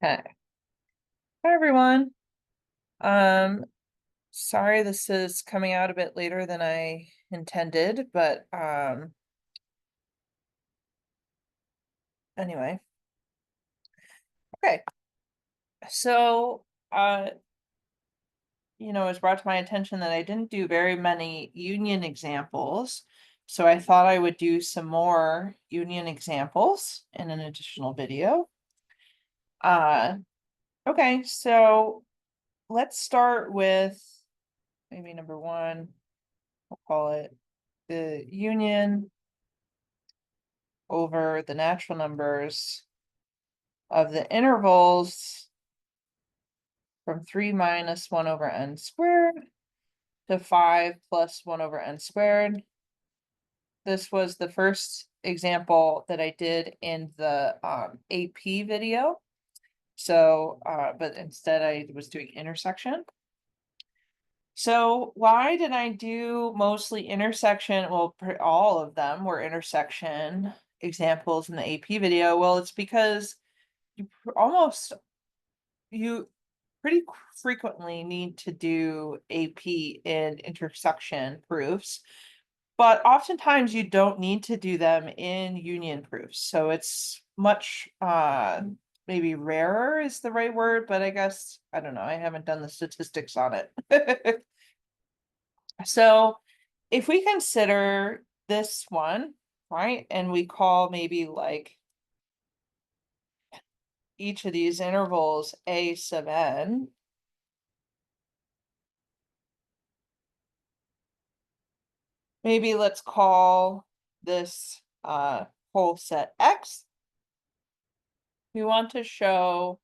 Okay. Hi everyone. Um, Sorry this is coming out a bit later than I intended, but anyway. Okay. So it was brought to my attention that I didn't do very many union examples. So I thought I would do some more union examples in an additional video. Uh okay, so let's start with maybe number one. We'll call it the union over the natural numbers of the intervals from 3 minus 1 over n squared to 5 plus 1 over n squared. This was the first example that I did in the AP video. So, but instead I was doing intersection. So why did I do mostly intersection? Well, all of them were intersection examples in the AP video. Well, it's because you you pretty frequently need to do AP in intersection proofs, but oftentimes you don't need to do them in union proofs. So it's much maybe rarer is the right word, but I guess I don't know. I haven't done the statistics on it. So if we consider this one, right, and we call maybe like each of these intervals a sub n. Maybe let's call this whole set X. We want to show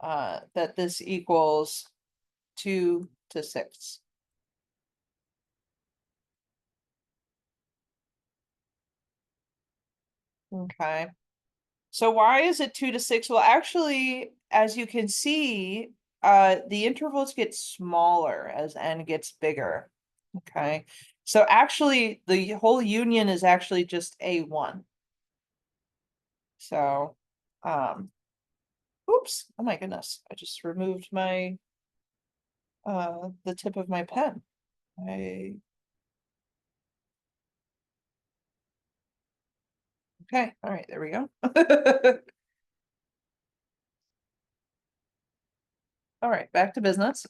that this equals 2 to 6. Okay. So why is it 2 to 6? Well, actually, as you can see, the intervals get smaller as n gets bigger. Okay. So actually, the whole union is actually just A1. So, oops, oh my goodness, I just removed my the tip of my pen. Okay, all right, there we go. All right, back to business.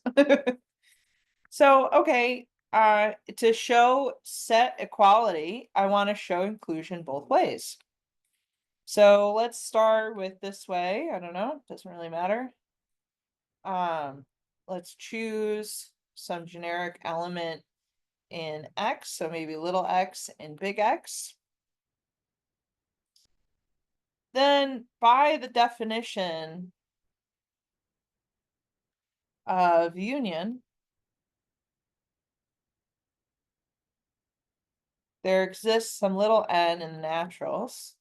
So, okay, to show set equality, I want to show inclusion both ways. So let's start with this way. I don't know, doesn't really matter. Let's choose some generic element in X, so maybe little x and big X. Then by the definition of union, there exists some little n in the naturals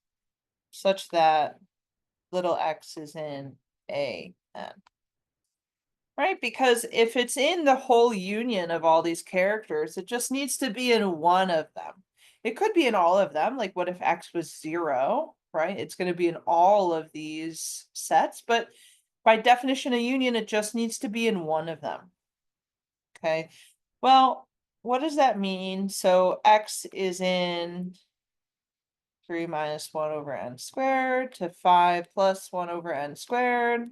such that little x is in a n. Right? Because if it's in the whole union of all these characters, it just needs to be in one of them. It could be in all of them. Like, what if x was 0, right? It's going to be in all of these sets, but by definition of union, it just needs to be in one of them. Okay. Well, what does that mean? So x is in 3 minus 1 over n squared to 5 plus 1 over n squared.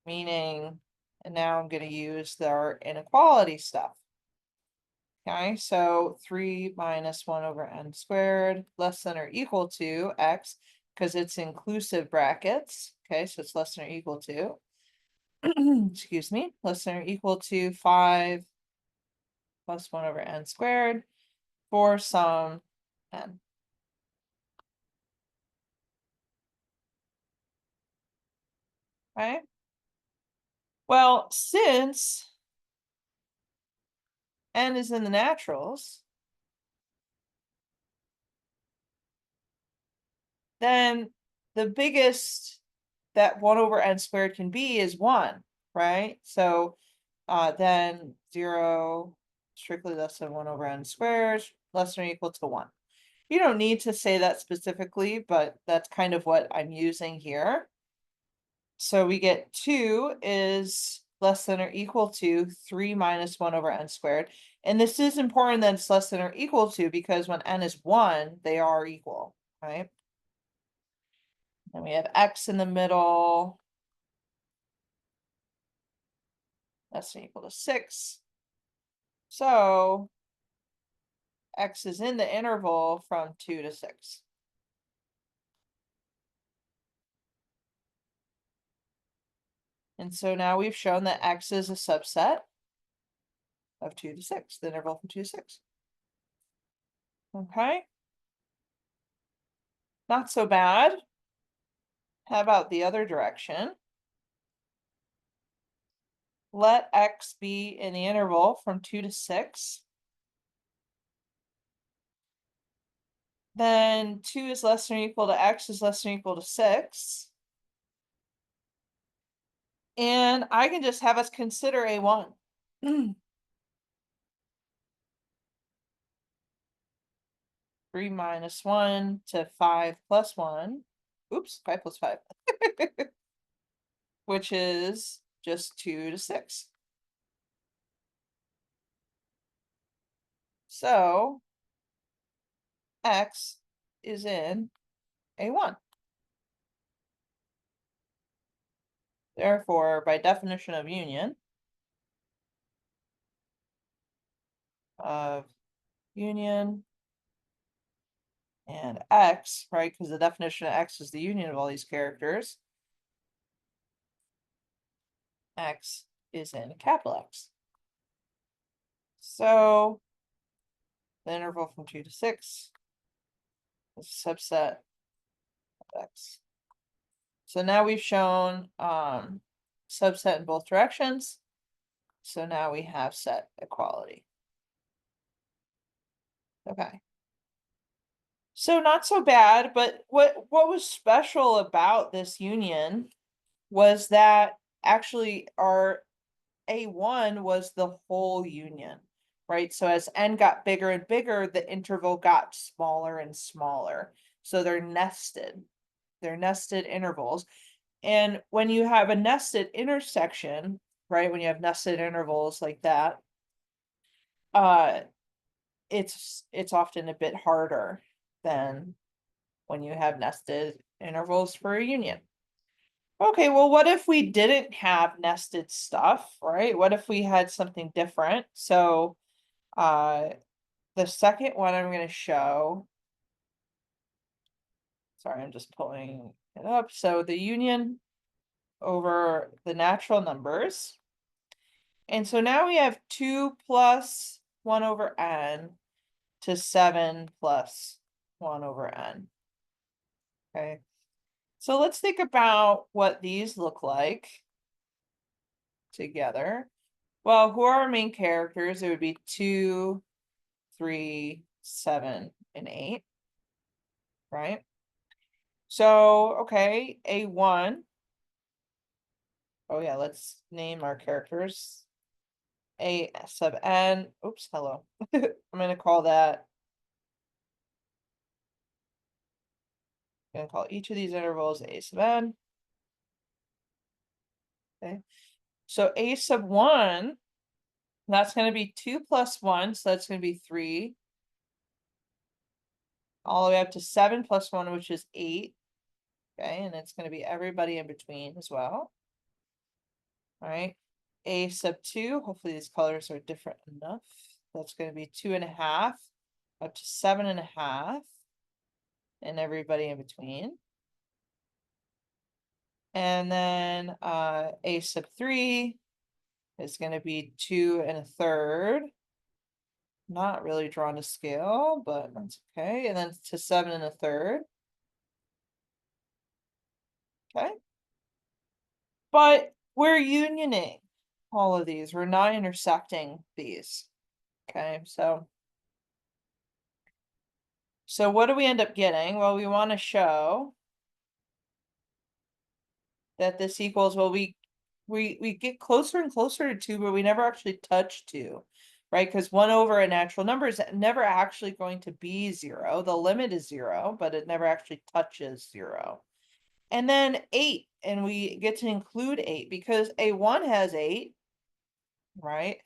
Meaning, and now I'm going to use their inequality stuff. Okay, so 3 minus 1 over n squared less than or equal to x, because it's inclusive brackets. Okay, so it's less than or equal to, excuse me, less than or equal to 5 plus 1 over n squared for some n. Okay. Well, since n is in the naturals, then the biggest that 1 over n squared can be is 1, right? So then 0 strictly less than 1 over n squared, less than or equal to 1. You don't need to say that specifically, but that's kind of what I'm using here. So we get 2 is less than or equal to 3 minus 1 over n squared. And this is important that it's less than or equal to, because when n is 1, they are equal, right? And we have x in the middle. Less than or equal to 6. So x is in the interval from 2 to 6. And so now we've shown that x is a subset of 2 to 6, the interval from 2 to 6. Okay. Not so bad. How about the other direction? Let x be in the interval from 2 to 6. Then 2 is less than or equal to x is less than or equal to 6. And I can just have us consider a1. 3 minus 1 to 5 plus 1. Oops, 5 plus 5. Which is just 2 to 6. So x is in a1. Therefore, by definition of union, and x, right? Because the definition of x is the union of all these characters. X is in capital X. So the interval from 2 to 6 is a subset of X. So now we've shown subset in both directions. So now we have set equality. Okay. So not so bad, but what was special about this union was that actually our A1 was the whole union, right? So as n got bigger and bigger, the interval got smaller and smaller. So they're nested intervals. And when you have a nested intersection, right, when you have nested intervals like that, it's often a bit harder than when you have nested intervals for a union. Okay, well, what if we didn't have nested stuff, right? What if we had something different? So the second one I'm going to show, sorry, I'm just pulling it up. So the union over the natural numbers. And so now we have 2 plus 1 over n to 7 plus 1 over n. Okay. So let's think about what these look like together. Well, who are our main characters? It would be 2, 3, 7, and 8, right? So, okay, A1. Oh yeah, let's name our characters. A sub n, oops, hello. I'm gonna call that, I'm gonna call each of these intervals A sub n. Okay, so A sub 1, that's gonna be 2 plus 1, so that's gonna be 3. All the way up to 7 plus 1, which is 8. Okay, and it's gonna be everybody in between as well. All right, A sub 2, hopefully these colors are different enough. That's going to be 2.5 up to 7.5 and everybody in between. And then A sub 3 is going to be 2 1/3. Not really drawn to scale, but that's okay. And then to 7 1/3. Okay. But we're unioning all of these. We're not intersecting these. Okay, so what do we end up getting? Well, we want to show that this equals, well, we get closer and closer to 2, but we never actually touch 2, right? Because 1 over a natural number is never actually going to be 0. The limit is 0, but it never actually touches 0. And then 8, and we get to include 8 because A1 has 8, right?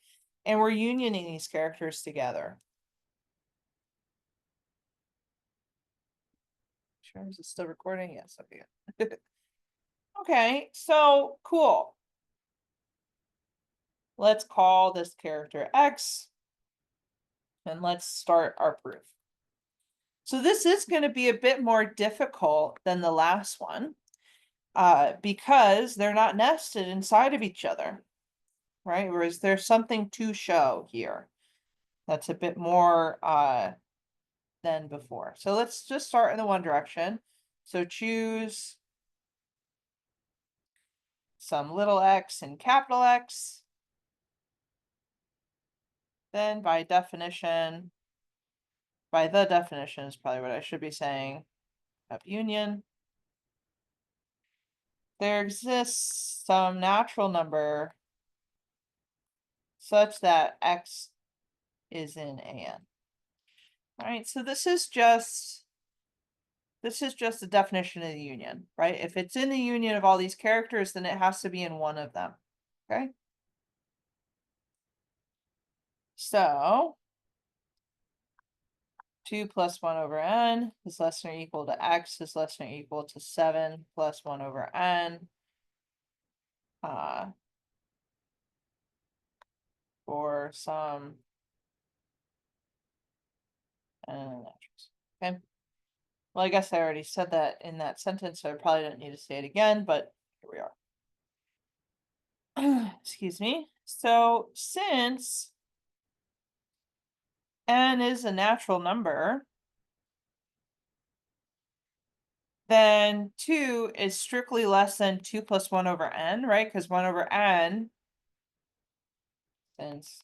And we're unioning these characters together. Sure, is it still recording? Yes, okay. Good. Okay, so cool. Let's call this character X, and let's start our proof. So this is going to be a bit more difficult than the last one, because they're not nested inside of each other, right? Whereas there's something to show here that's a bit more than before. So let's just start in the one direction. So choose some little x and capital X. Then by the definition is probably what I should be saying, of union, there exists some natural number such that X is in AN. All right, so this is just the definition of the union, right? If it's in the union of all these characters, then it has to be in one of them, okay? So 2 plus 1 over n is less than or equal to x is less than or equal to 7 plus 1 over n. For some okay. Well, I guess I already said that in that sentence, so I probably don't need to say it again, but here we are. Excuse me. So since n is a natural number, then 2 is strictly less than 2 plus 1 over n, right? Because 1 over n, since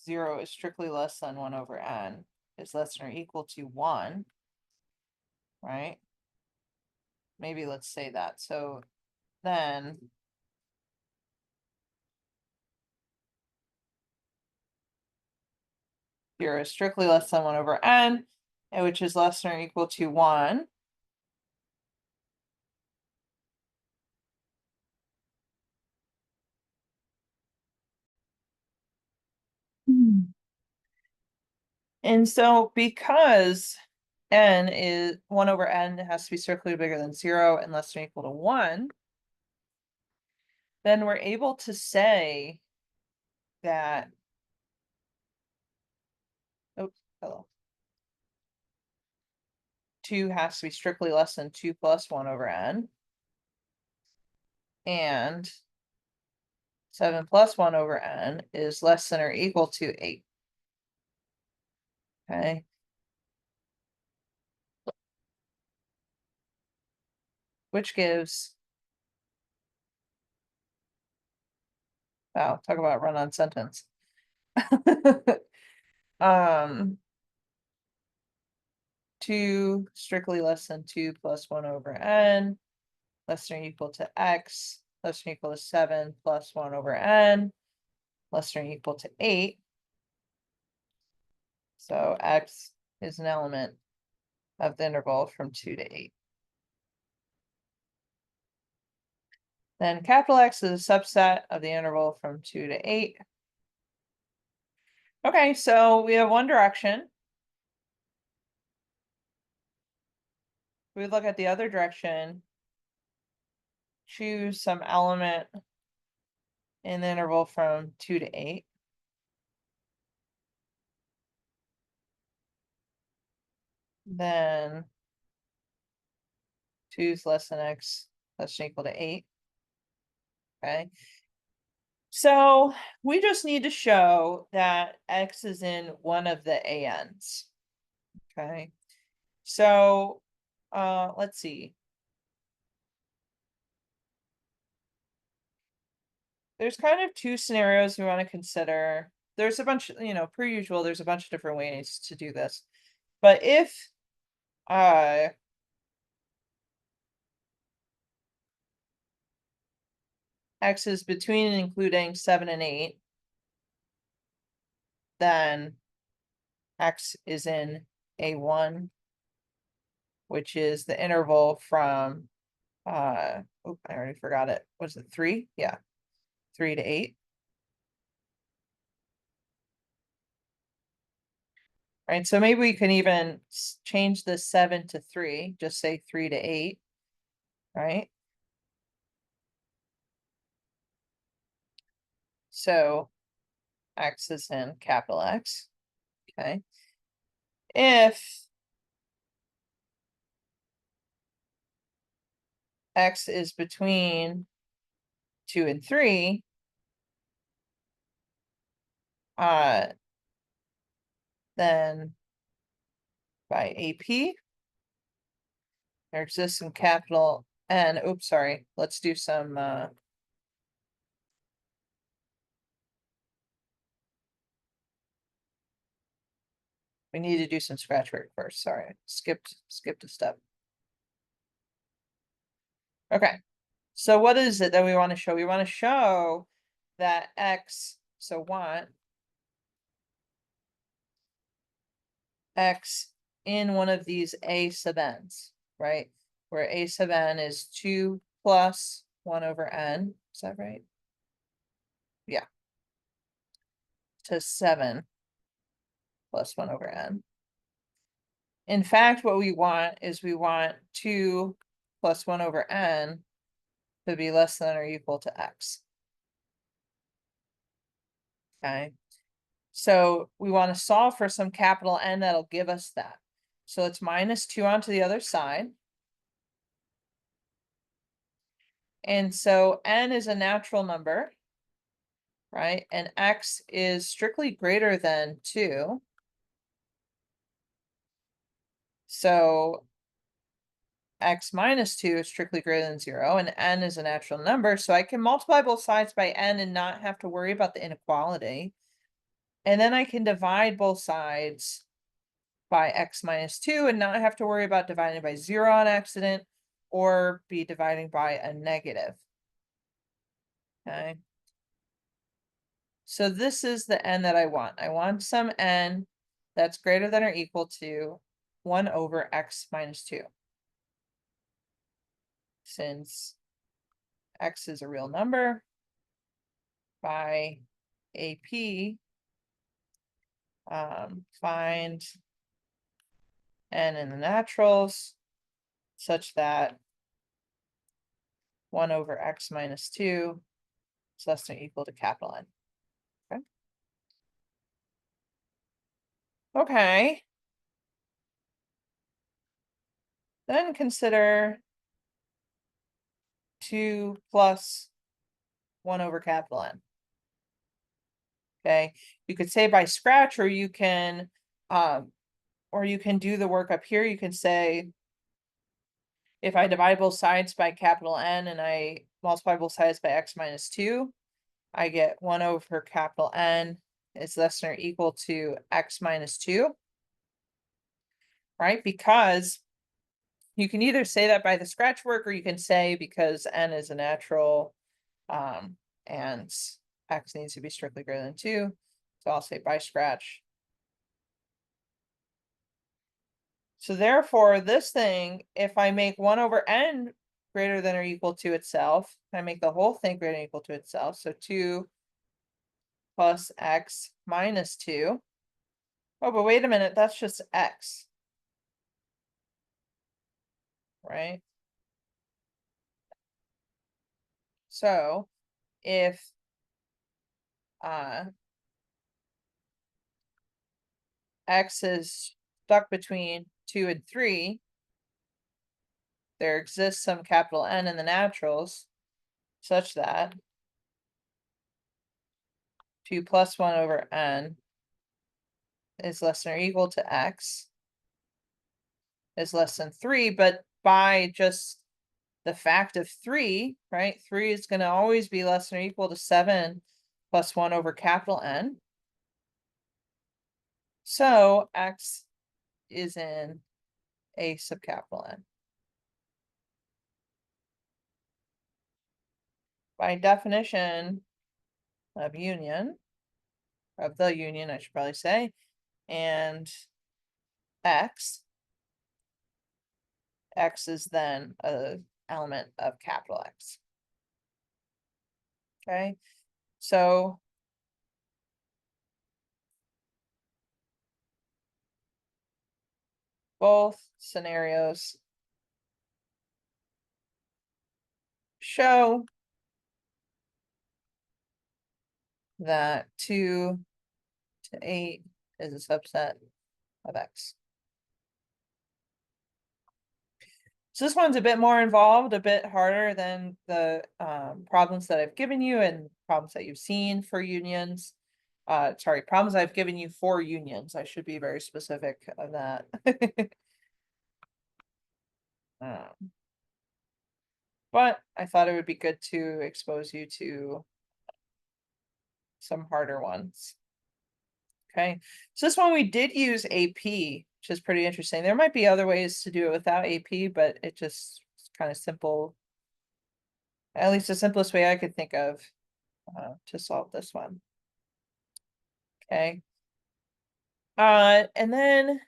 0 is strictly less than 1 over n, is less than or equal to 1, right? Maybe let's say that. So then 0 is strictly less than 1 over n, which is less than or equal to 1. And so because n is 1 over n has to be strictly bigger than 0 and less than or equal to 1, then we're able to say that, oops, hello. 2 has to be strictly less than 2 plus 1 over n. And 7 plus 1 over n is less than or equal to 8. Okay. Which gives, wow, talk about run-on sentence. 2 strictly less than 2 plus 1 over n, less than or equal to x, less than or equal to 7 plus 1 over n, less than or equal to 8. So x is an element of the interval from 2 to 8. Then capital X is a subset of the interval from 2 to 8. Okay, so we have one direction. We look at the other direction, choose some element in the interval from 2 to 8. Then 2 is less than x, less than or equal to 8. Okay. So we just need to show that x is in one of the ANs. Okay. So let's see. There's kind of two scenarios we want to consider. There's a bunch, per usual, there's a bunch of different ways to do this. But if x is between and including 7 and 8, then x is in A1 which is the interval from, I already forgot it. Was it 3? Yeah, 3 to 8. Right, so maybe we can even change the 7 to 3, just say 3 to 8, right? So X is in capital X, okay? If X is between 2 and 3, then by AP, there exists some capital N, oops, sorry, let's do some, we need to do some scratch work first, sorry, skipped a step. Okay, so what is it that we want to show? We want to show that X, so want X in one of these A sub n's, right? Where A sub n is 2 plus 1 over n, is that right? Yeah. To 7 plus 1 over n. In fact, what we want is we want 2 plus 1 over n to be less than or equal to x. Okay. So we want to solve for some capital N that'll give us that. So it's minus 2 onto the other side. And so n is a natural number, right? And x is strictly greater than 2. So x minus 2 is strictly greater than 0, and n is a natural number. So I can multiply both sides by n and not have to worry about the inequality. And then I can divide both sides by x minus 2 and not have to worry about dividing by 0 on accident or be dividing by a negative. Okay. So this is the n that I want. I want some n that's greater than or equal to 1 over x minus 2. Since x is a real number, by AP, find n in the naturals such that 1 over x minus 2 is less than or equal to capital N. Okay. Okay. Then consider 2 plus 1 over capital N. Okay, you could say by scratch, or you can do the work up here. You can say, if I divide both sides by capital N and I multiply both sides by x minus 2, I get 1 over capital N is less than or equal to x minus 2, right? Because you can either say that by the scratch work, or you can say because n is a natural, and x needs to be strictly greater than 2. So I'll say by scratch. So therefore, this thing, if I make 1 over n greater than or equal to itself, I make the whole thing greater than or equal to itself. So 2 plus x minus 2. Oh, but wait a minute, that's just x. Right? So if x is stuck between 2 and 3, there exists some capital N in the naturals such that 2 plus 1 over n is less than or equal to x is less than 3, but by just the fact of 3, right? 3 is going to always be less than or equal to 7 plus 1 over capital N. So x is in A sub capital N. By definition of union, of the union, I should probably say, and x X is then a element of capital X. Okay, so both scenarios show that 2 to 8 is a subset of X. So this one's a bit more involved, a bit harder than the problems that I've given you and problems that you've seen for unions. Sorry, problems I've given you for unions. I should be very specific of that. But I thought it would be good to expose you to some harder ones. Okay, so this one we did use AP, which is pretty interesting. There might be other ways to do it without AP, but it just kind of simple. At least the simplest way I could think of to solve this one. Okay. And then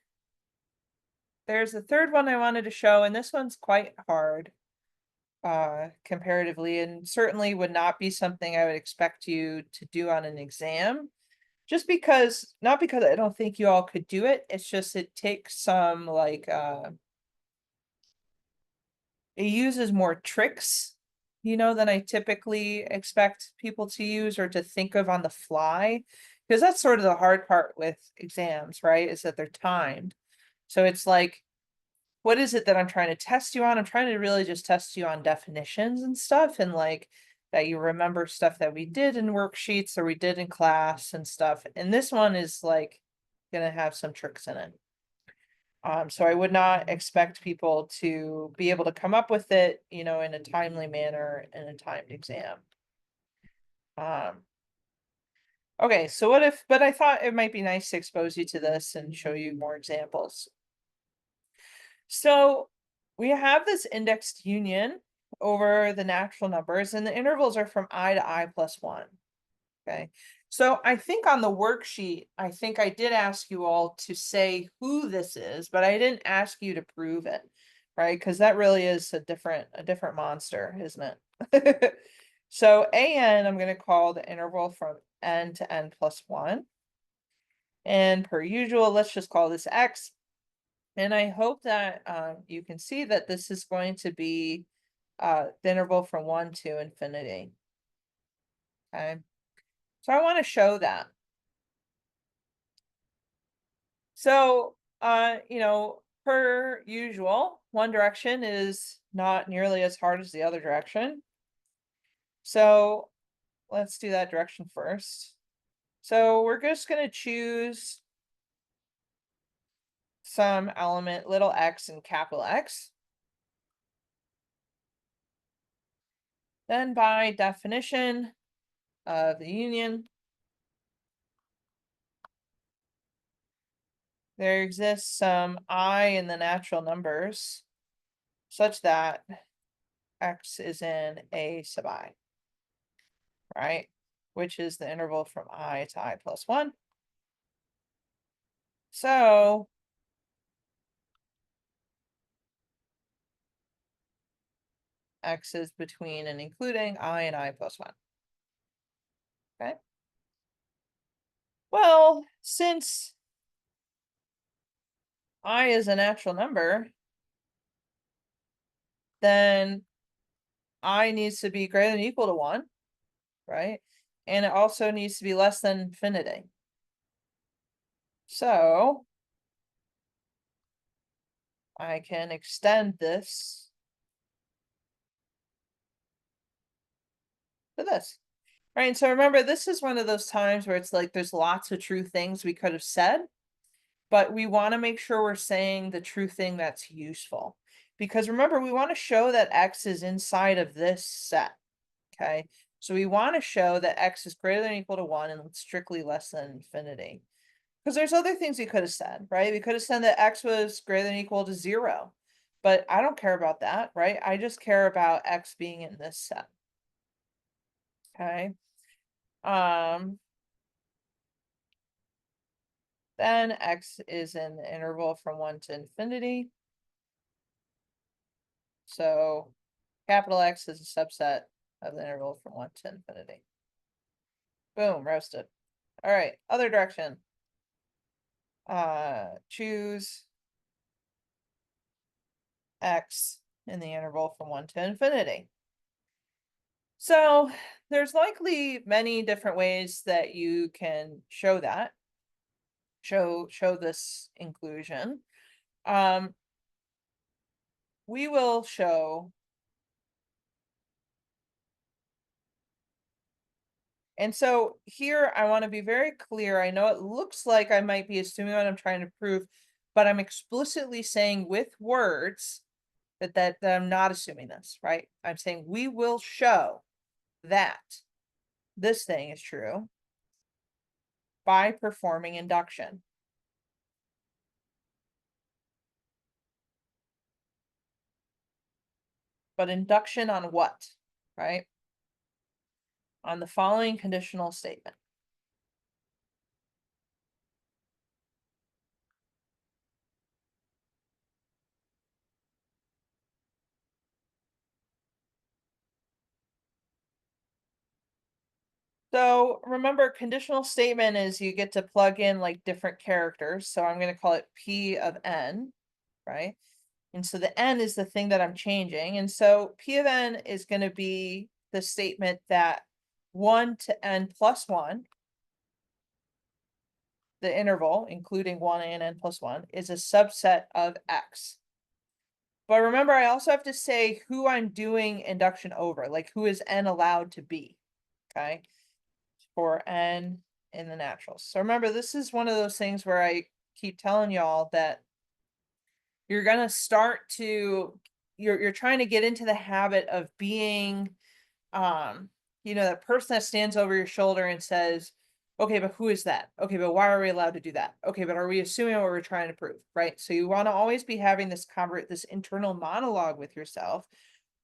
there's a third one I wanted to show, and this one's quite hard comparatively, and certainly would not be something I would expect you to do on an exam. Just because, not because I don't think you all could do it, it's just it takes some like it uses more tricks, than I typically expect people to use or to think of on the fly. Because that's sort of the hard part with exams, right? Is that they're timed. So it's like, what is it that I'm trying to test you on? I'm trying to really just test you on definitions and stuff, and like that you remember stuff that we did in worksheets or we did in class and stuff. And this one is like gonna have some tricks in it. So I would not expect people to be able to come up with it, in a timely manner in a timed exam. Okay, so but I thought it might be nice to expose you to this and show you more examples. So we have this indexed union over the natural numbers, and the intervals are from I to I plus 1. Okay, so I think on the worksheet, I think I did ask you all to say who this is, but I didn't ask you to prove it, right? Because that really is a different monster, isn't it? So an I'm going to call the interval from n to n plus 1. And per usual, let's just call this x. And I hope that you can see that this is going to be the interval from 1 to infinity. Okay, so I want to show that. So, per usual, one direction is not nearly as hard as the other direction. So let's do that direction first. So we're just going to choose some element little x and capital X. Then by definition of the union, there exists some I in the natural numbers such that x is in A sub I, right? Which is the interval from I to I plus 1. So x is between and including I and I plus 1. Okay. Well, since I is a natural number, then I needs to be greater than or equal to 1, right? And it also needs to be less than infinity. So I can extend this to this. Right, and so remember, this is one of those times where it's like there's lots of true things we could have said, but we want to make sure we're saying the true thing that's useful. Because remember, we want to show that x is inside of this set. Okay, so we want to show that x is greater than or equal to 1 and strictly less than infinity. Because there's other things we could have said, right? We could have said that x was greater than or equal to 0, but I don't care about that, right? I just care about x being in this set. Okay. Then x is in the interval from 1 to infinity. So capital X is a subset of the interval from 1 to infinity. Boom, roasted. All right, other direction. Choose X in the interval from 1 to infinity. So there's likely many different ways that you can show that. Show this inclusion. We will show, and so here I want to be very clear. I know it looks like I might be assuming what I'm trying to prove, but I'm explicitly saying with words that I'm not assuming this, right? I'm saying we will show that this thing is true by performing induction. But induction on what, right? On the following conditional statement. So remember, conditional statement is you get to plug in like different characters. So I'm going to call it P of n, right? And so the n is the thing that I'm changing. And so P of n is going to be the statement that 1 to n plus 1, the interval, including 1 and n plus 1, is a subset of X. But remember, I also have to say who I'm doing induction over, like who is n allowed to be, okay? For n in the naturals. So remember, this is one of those things where I keep telling y'all that you're gonna start to, you're trying to get into the habit of being, that person that stands over your shoulder and says, okay, but who is that? Okay, but why are we allowed to do that? Okay, but are we assuming what we're trying to prove, right? So you want to always be having this internal monologue with yourself,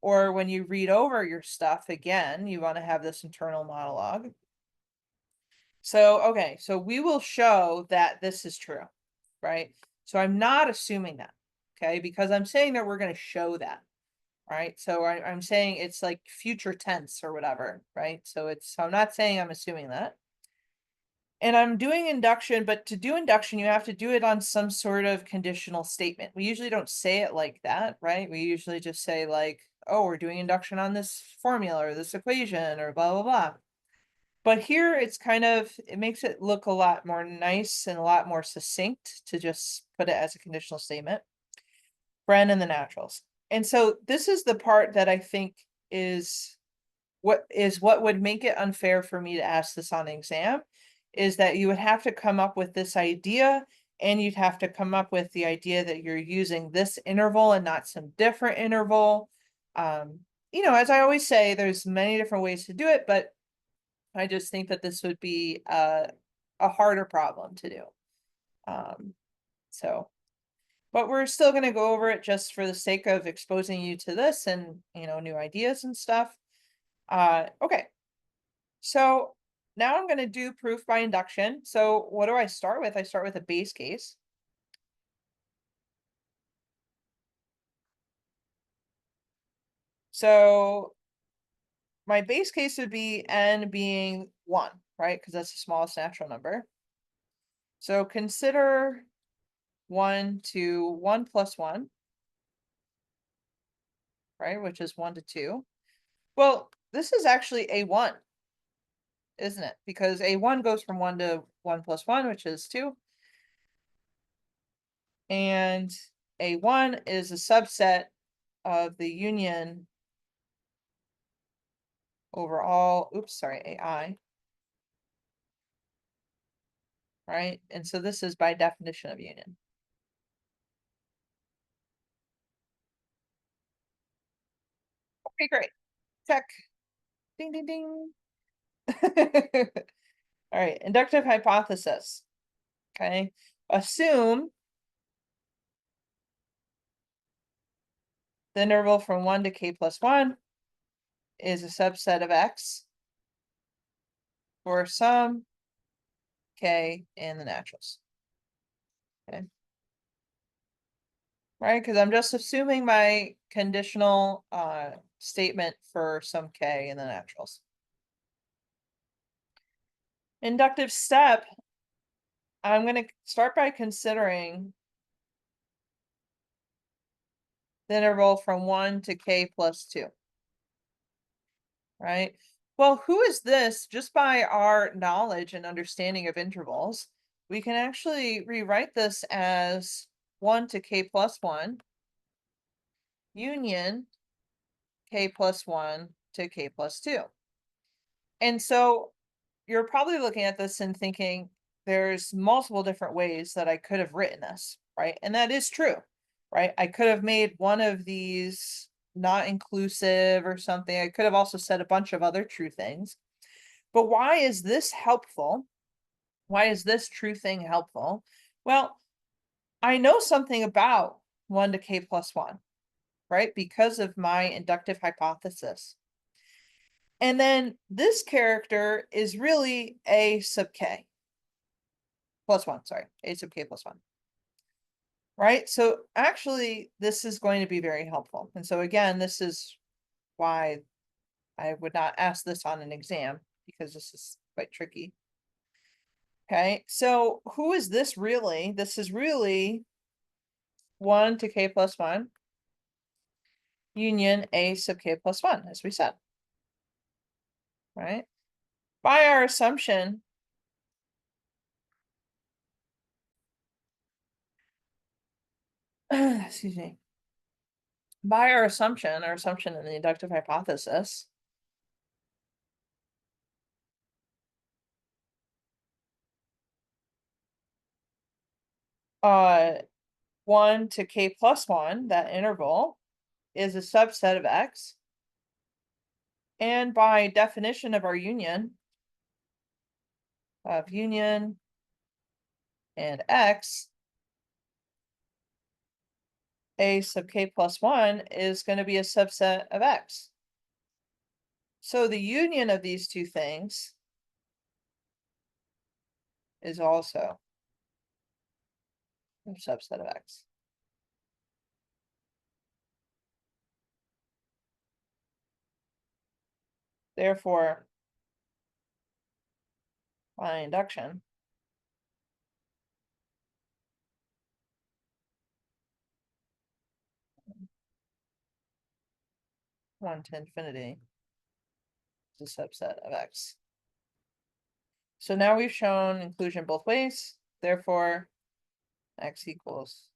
or when you read over your stuff again, you want to have this internal monologue. So, okay, so we will show that this is true, right? So I'm not assuming that, okay, because I'm saying that we're going to show that, right? So I'm saying it's like future tense or whatever, right? So I'm not saying I'm assuming that. And I'm doing induction, but to do induction, you have to do it on some sort of conditional statement. We usually don't say it like that, right? We usually just say like, oh, we're doing induction on this formula or this equation or blah, blah, blah. But here it's it makes it look a lot more nice and a lot more succinct to just put it as a conditional statement. Bren and the naturals. And so this is the part that I think is what would make it unfair for me to ask this on the exam, is that you would have to come up with this idea, and you'd have to come up with the idea that you're using this interval and not some different interval. As I always say, there's many different ways to do it, but I just think that this would be a harder problem to do. So, but we're still going to go over it just for the sake of exposing you to this and, new ideas and stuff. Okay. So now I'm going to do proof by induction. So what do I start with? I start with a base case. So my base case would be n being 1, right? Because that's the smallest natural number. So consider 1 to 1 plus 1, right? Which is 1 to 2. Well, this is actually A1, isn't it? Because A1 goes from 1 to 1 plus 1, which is 2. And A1 is a subset of the union over all, AI, right? And so this is by definition of union. Okay, great. Check. Ding, ding, ding. All right, inductive hypothesis. Okay, assume the interval from 1 to k plus 1 is a subset of X for some k in the naturals. Okay. Right, because I'm just assuming my conditional statement for some k in the naturals. Inductive step, I'm going to start by considering the interval from 1 to k plus 2. Right? Well, who is this? Just by our knowledge and understanding of intervals, we can actually rewrite this as 1 to k plus 1 union k plus 1 to k plus 2. And so you're probably looking at this and thinking there's multiple different ways that I could have written this, right? And that is true, right? I could have made one of these not inclusive or something. I could have also said a bunch of other true things. But why is this helpful? Why is this true thing helpful? Well, I know something about 1 to k plus 1, right? Because of my inductive hypothesis. And then this character is really a sub k plus 1, sorry, a sub k plus 1. Right? So actually, this is going to be very helpful. And so again, this is why I would not ask this on an exam, because this is quite tricky. Okay, so who is this really? This is really 1 to k plus 1 union a sub k plus 1, as we said. Right? By our assumption, excuse me, by our assumption in the inductive hypothesis, uh 1 to k plus 1, that interval, is a subset of X. And by definition of our union, of union and X, a sub k plus 1 is going to be a subset of X. So the union of these two things is also a subset of X. Therefore, by induction, one to infinity is a subset of X. So now we've shown inclusion both ways. Therefore, X equals